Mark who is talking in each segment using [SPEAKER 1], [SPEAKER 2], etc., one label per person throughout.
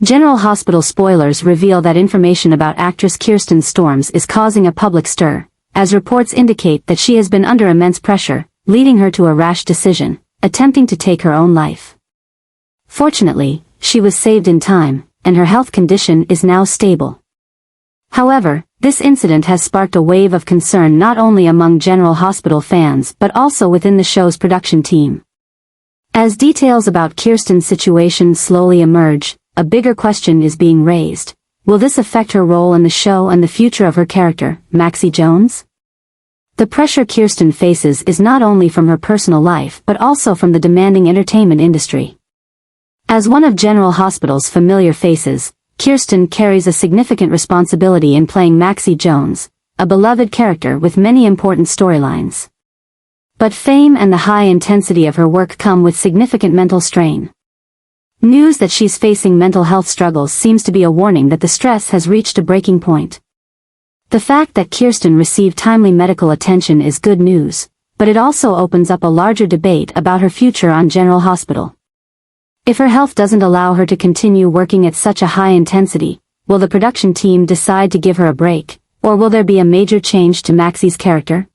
[SPEAKER 1] General Hospital spoilers reveal that information about actress Kirsten Storms is causing a public stir, as reports indicate that she has been under immense pressure, leading her to a rash decision, attempting to take her own life. Fortunately, she was saved in time, and her health condition is now stable. However, this incident has sparked a wave of concern not only among General Hospital fans but also within the show's production team. As details about Kirsten's situation slowly emerge, a bigger question is being raised. Will this affect her role in the show and the future of her character, Maxie Jones? The pressure Kirsten faces is not only from her personal life but also from the demanding entertainment industry. As one of General Hospital's familiar faces, Kirsten carries a significant responsibility in playing Maxie Jones, a beloved character with many important storylines. But fame and the high intensity of her work come with significant mental strain. News that she's facing mental health struggles seems to be a warning that the stress has reached a breaking point. The fact that Kirsten received timely medical attention is good news, but it also opens up a larger debate about her future on General Hospital. If her health doesn't allow her to continue working at such a high intensity, will the production team decide to give her a break, or will there be a major change to Maxie's character?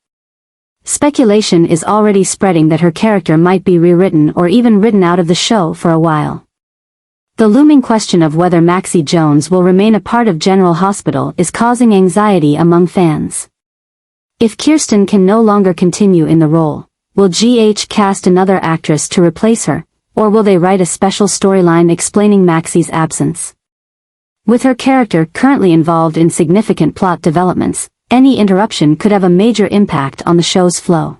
[SPEAKER 1] Speculation is already spreading that her character might be rewritten or even written out of the show for a while. The looming question of whether Maxie Jones will remain a part of General Hospital is causing anxiety among fans. If Kirsten can no longer continue in the role, will GH cast another actress to replace her, or will they write a special storyline explaining Maxie's absence? With her character currently involved in significant plot developments, any interruption could have a major impact on the show's flow.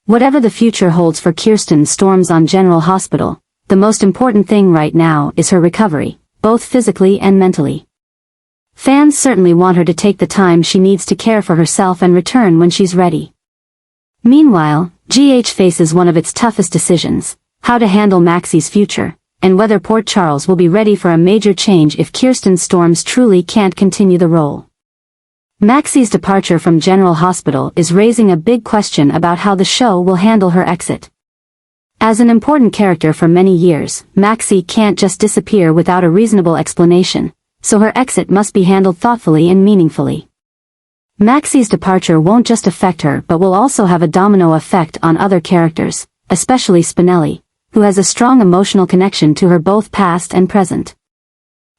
[SPEAKER 1] Whatever the future holds for Kirsten Storms on General Hospital, the most important thing right now is her recovery, both physically and mentally. Fans certainly want her to take the time she needs to care for herself and return when she's ready. Meanwhile, GH faces one of its toughest decisions: how to handle Maxie's future, and whether Port Charles will be ready for a major change if Kirsten Storms truly can't continue the role. Maxie's departure from General Hospital is raising a big question about how the show will handle her exit. As an important character for many years, Maxie can't just disappear without a reasonable explanation, so her exit must be handled thoughtfully and meaningfully. Maxie's departure won't just affect her but will also have a domino effect on other characters, especially Spinelli, who has a strong emotional connection to her both past and present.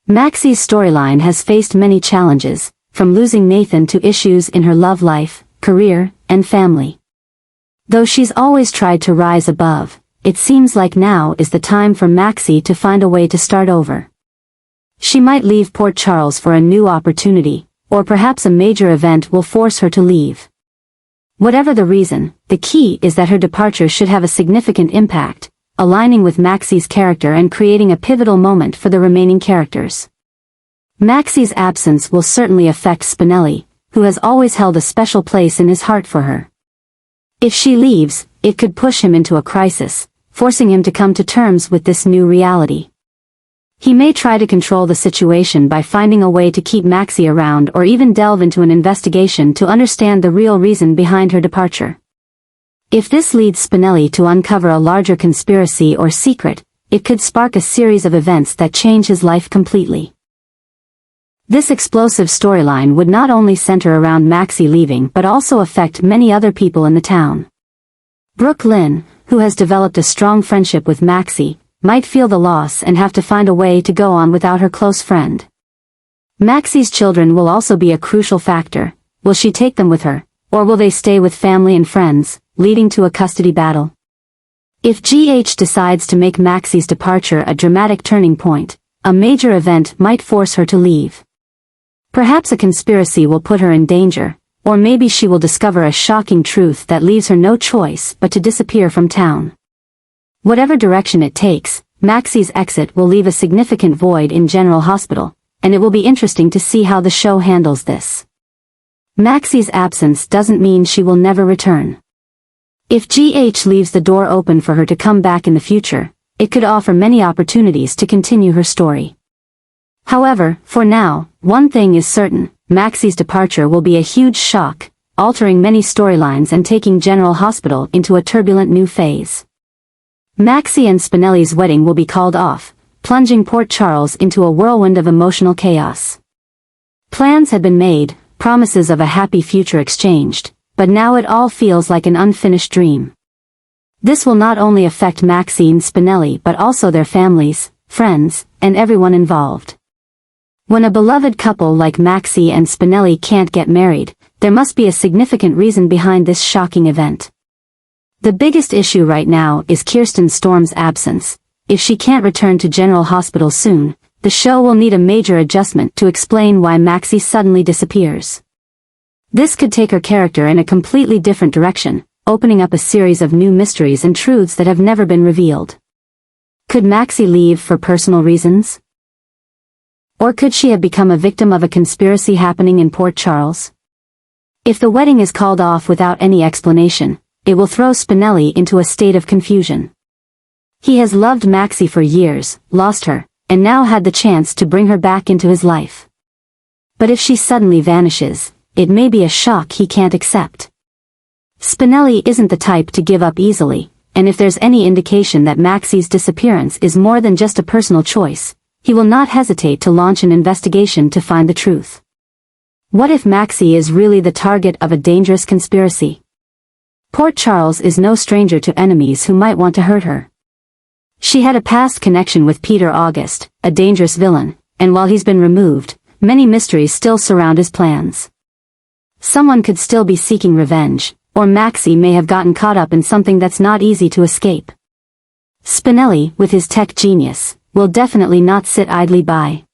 [SPEAKER 1] Maxie's storyline has faced many challenges, from losing Nathan to issues in her love life, career, and family. Though she's always tried to rise above, it seems like now is the time for Maxie to find a way to start over. She might leave Port Charles for a new opportunity, or perhaps a major event will force her to leave. Whatever the reason, the key is that her departure should have a significant impact, aligning with Maxie's character and creating a pivotal moment for the remaining characters. Maxie's absence will certainly affect Spinelli, who has always held a special place in his heart for her. If she leaves, it could push him into a crisis, forcing him to come to terms with this new reality. He may try to control the situation by finding a way to keep Maxie around or even delve into an investigation to understand the real reason behind her departure. If this leads Spinelli to uncover a larger conspiracy or secret, it could spark a series of events that change his life completely. This explosive storyline would not only center around Maxie leaving but also affect many other people in the town. Brooke Lynn, who has developed a strong friendship with Maxie, might feel the loss and have to find a way to go on without her close friend. Maxie's children will also be a crucial factor. Will she take them with her, or will they stay with family and friends, leading to a custody battle? If GH decides to make Maxie's departure a dramatic turning point, a major event might force her to leave. Perhaps a conspiracy will put her in danger, or maybe she will discover a shocking truth that leaves her no choice but to disappear from town. Whatever direction it takes, Maxie's exit will leave a significant void in General Hospital, and it will be interesting to see how the show handles this. Maxie's absence doesn't mean she will never return. If GH leaves the door open for her to come back in the future, it could offer many opportunities to continue her story. However, for now, one thing is certain: Maxie's departure will be a huge shock, altering many storylines and taking General Hospital into a turbulent new phase. Maxie and Spinelli's wedding will be called off, plunging Port Charles into a whirlwind of emotional chaos. Plans had been made, promises of a happy future exchanged, but now it all feels like an unfinished dream. This will not only affect Maxie and Spinelli but also their families, friends, and everyone involved. When a beloved couple like Maxie and Spinelli can't get married, there must be a significant reason behind this shocking event. The biggest issue right now is Kirsten Storms' absence. If she can't return to General Hospital soon, the show will need a major adjustment to explain why Maxie suddenly disappears. This could take her character in a completely different direction, opening up a series of new mysteries and truths that have never been revealed. Could Maxie leave for personal reasons? Or could she have become a victim of a conspiracy happening in Port Charles? If the wedding is called off without any explanation, it will throw Spinelli into a state of confusion. He has loved Maxie for years, lost her, and now had the chance to bring her back into his life. But if she suddenly vanishes, it may be a shock he can't accept. Spinelli isn't the type to give up easily, and if there's any indication that Maxie's disappearance is more than just a personal choice, he will not hesitate to launch an investigation to find the truth. What if Maxie is really the target of a dangerous conspiracy? Port Charles is no stranger to enemies who might want to hurt her. She had a past connection with Peter August, a dangerous villain, and while he's been removed, many mysteries still surround his plans. Someone could still be seeking revenge, or Maxie may have gotten caught up in something that's not easy to escape. Spinelli, with his tech genius, will definitely not sit idly by.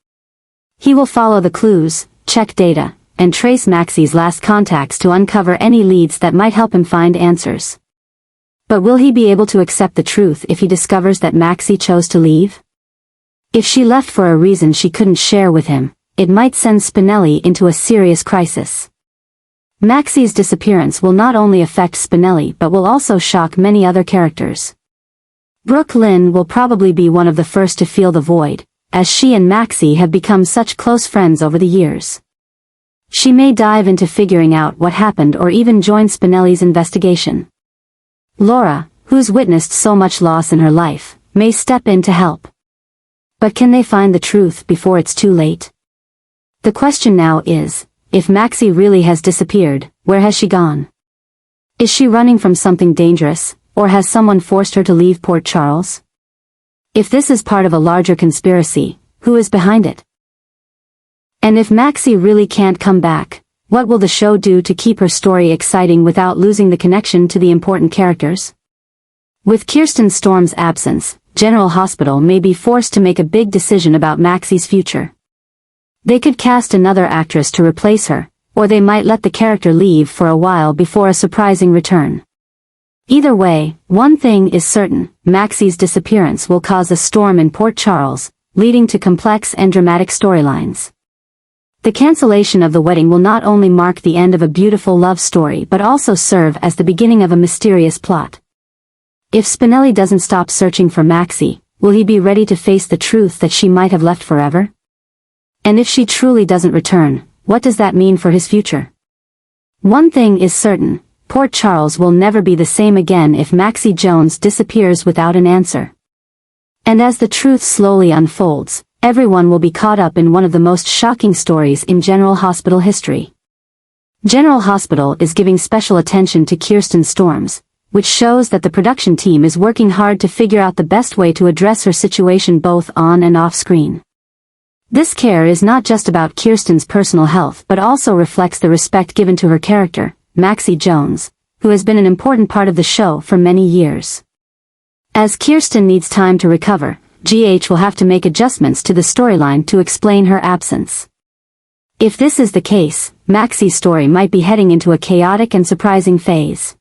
[SPEAKER 1] He will follow the clues, check data, and trace Maxie's last contacts to uncover any leads that might help him find answers. But will he be able to accept the truth if he discovers that Maxie chose to leave? If she left for a reason she couldn't share with him, it might send Spinelli into a serious crisis. Maxie's disappearance will not only affect Spinelli but will also shock many other characters. Brooke Lynn will probably be one of the first to feel the void, as she and Maxie have become such close friends over the years. She may dive into figuring out what happened or even join Spinelli's investigation. Laura, who's witnessed so much loss in her life, may step in to help. But can they find the truth before it's too late? The question now is, if Maxie really has disappeared, where has she gone? Is she running from something dangerous, or has someone forced her to leave Port Charles? If this is part of a larger conspiracy, who is behind it? And if Maxie really can't come back, what will the show do to keep her story exciting without losing the connection to the important characters? With Kirsten Storms' absence, General Hospital may be forced to make a big decision about Maxie's future. They could cast another actress to replace her, or they might let the character leave for a while before a surprising return. Either way, one thing is certain, Maxie's disappearance will cause a storm in Port Charles, leading to complex and dramatic storylines. The cancellation of the wedding will not only mark the end of a beautiful love story but also serve as the beginning of a mysterious plot. If Spinelli doesn't stop searching for Maxie, will he be ready to face the truth that she might have left forever? And if she truly doesn't return, what does that mean for his future? One thing is certain, Port Charles will never be the same again if Maxie Jones disappears without an answer. And as the truth slowly unfolds, everyone will be caught up in one of the most shocking stories in General Hospital history. General Hospital is giving special attention to Kirsten Storms, which shows that the production team is working hard to figure out the best way to address her situation both on and off screen. This care is not just about Kirsten's personal health but also reflects the respect given to her character, Maxie Jones, who has been an important part of the show for many years. As Kirsten needs time to recover, GH will have to make adjustments to the storyline to explain her absence. If this is the case, Maxie's story might be heading into a chaotic and surprising phase.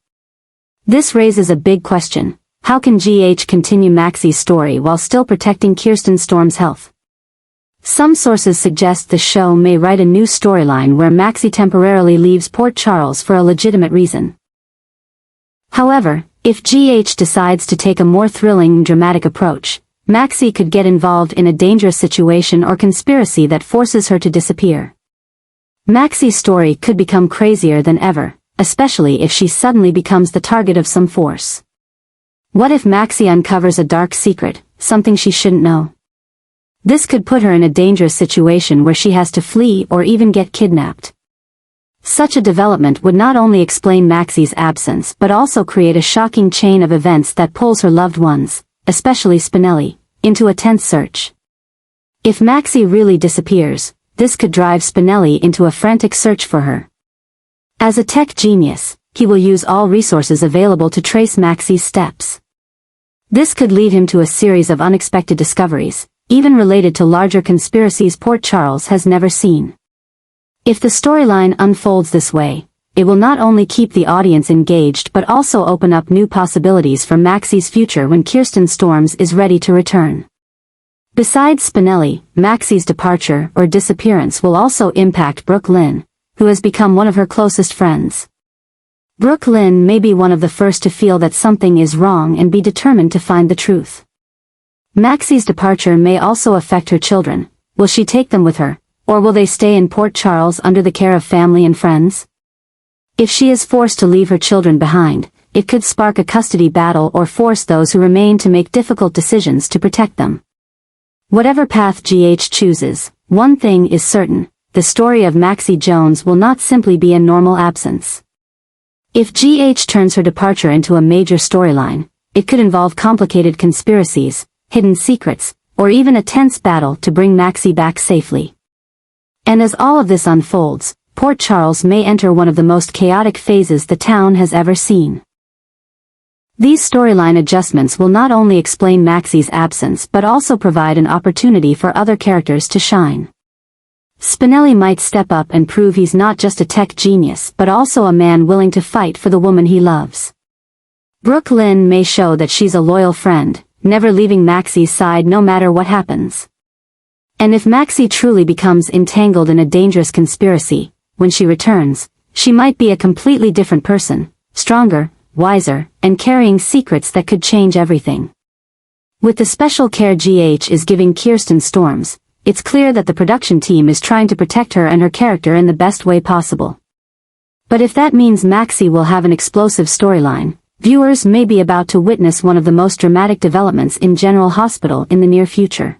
[SPEAKER 1] This raises a big question: how can GH continue Maxie's story while still protecting Kirsten Storms' health? Some sources suggest the show may write a new storyline where Maxie temporarily leaves Port Charles for a legitimate reason. However, if GH decides to take a more thrilling and dramatic approach, Maxie could get involved in a dangerous situation or conspiracy that forces her to disappear. Maxie's story could become crazier than ever, especially if she suddenly becomes the target of some force. What if Maxie uncovers a dark secret, something she shouldn't know? This could put her in a dangerous situation where she has to flee or even get kidnapped. Such a development would not only explain Maxie's absence but also create a shocking chain of events that pulls her loved ones, especially Spinelli, into a tense search. If Maxie really disappears, this could drive Spinelli into a frantic search for her. As a tech genius, he will use all resources available to trace Maxie's steps. This could lead him to a series of unexpected discoveries, even related to larger conspiracies Port Charles has never seen. If the storyline unfolds this way, it will not only keep the audience engaged but also open up new possibilities for Maxie's future when Kirsten Storms is ready to return. Besides Spinelli, Maxie's departure or disappearance will also impact Brooke Lynn, who has become one of her closest friends. Brooke Lynn may be one of the first to feel that something is wrong and be determined to find the truth. Maxie's departure may also affect her children. Will she take them with her, or will they stay in Port Charles under the care of family and friends? If she is forced to leave her children behind, it could spark a custody battle or force those who remain to make difficult decisions to protect them. Whatever path GH chooses, one thing is certain, the story of Maxie Jones will not simply be a normal absence. If GH turns her departure into a major storyline, it could involve complicated conspiracies, hidden secrets, or even a tense battle to bring Maxie back safely. And as all of this unfolds, Port Charles may enter one of the most chaotic phases the town has ever seen. These storyline adjustments will not only explain Maxie's absence but also provide an opportunity for other characters to shine. Spinelli might step up and prove he's not just a tech genius but also a man willing to fight for the woman he loves. Brooke Lynn may show that she's a loyal friend, never leaving Maxie's side no matter what happens. And if Maxie truly becomes entangled in a dangerous conspiracy, when she returns, she might be a completely different person, stronger, wiser, and carrying secrets that could change everything. With the special care GH is giving Kirsten Storms, it's clear that the production team is trying to protect her and her character in the best way possible. But if that means Maxie will have an explosive storyline, viewers may be about to witness one of the most dramatic developments in General Hospital in the near future.